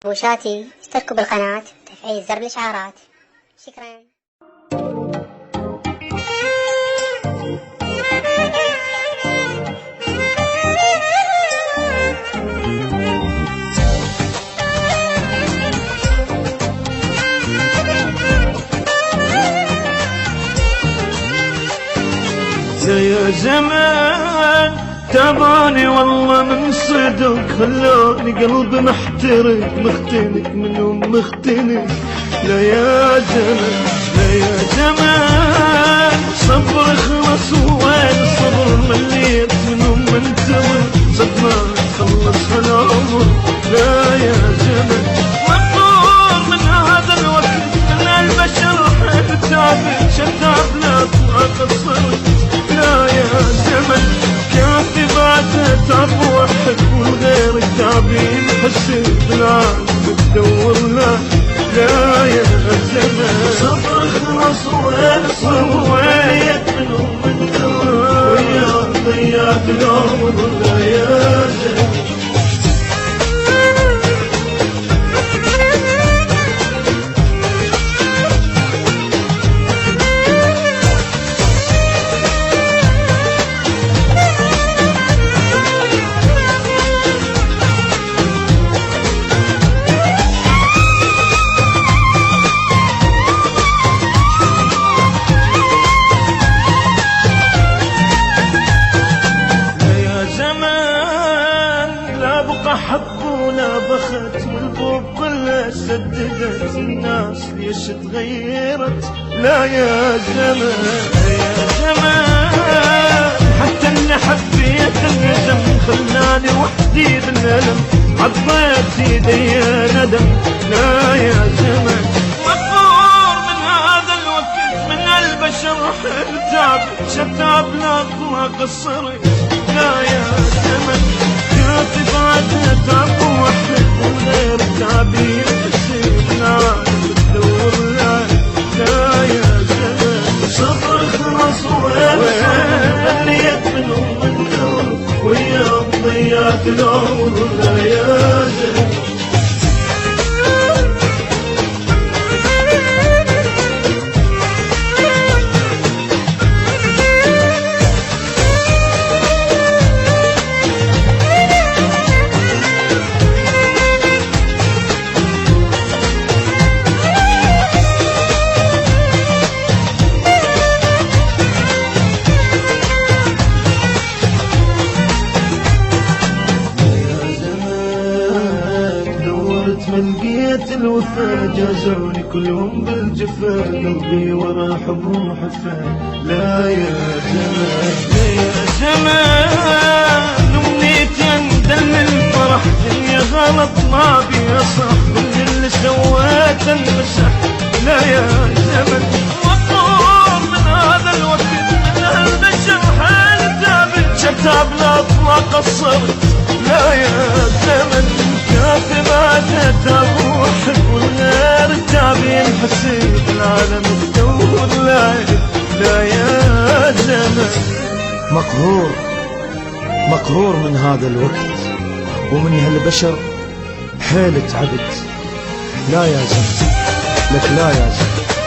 بوشاتي اشتركوا بالقناة وتفعيل زر الإشعارات. شكرا. يا زمان تعباني والله من صدق، خلوني قلبي محترق، مختنق منهم مختنق. لا يا زمان لا يا زمان صبر خلص، وين صبر مليت منهم منتظر، صدمة تخلص هالعمر. لا يا زمان مطلوب من هذا الوقت من البشر حيل تعب شتاب لا قصر. لا يا زمن كافي بعد تعب وحدك والغير تعبين حسيت بالعالم تدور. لا يا زمن صبر خلص وين صبر وين منهم الدور، ويا ضيعت العمر. لا يا زمن حب ولا بخت، والبوب كلها سددت، الناس ليش تغيرت. لا يا زمان يا زمان حتى اللي حبيت الندم خلاني وحدي بالألم، عضيت ايدي ندم. لا يا زمان مغفور من هذا الوقت من البشر حيل تعب شتاب لا قصرت. لا يا زمان كافي بعد تعب وحدك وغير تعبين حسيت العالم تدور. لا يا زمان صبر خلص وين منهم الدور، ويا ضيعت العمر. لا يا زمان لقيت الوفا جازوني كلهم بالجفا، قلبي ورا حبهم حفا. لا يا زمان لا يا زمان أمنيتي أندل الفرح، دنيا غلط ما بيها صح، كل اللي سويته انمسح. لا يا زمن مطلوب من هذا الوقت من هالبشر حيل تعب شتاب لا قصرت. لا يا زمن كافي بعد تعب وحدك والغير تعبين حسيت العالم تدور. لا يا زمن مقهور من هذا الوقت ومن هالبشر حيل تعبت. لا يا زمن لك لا يا زمن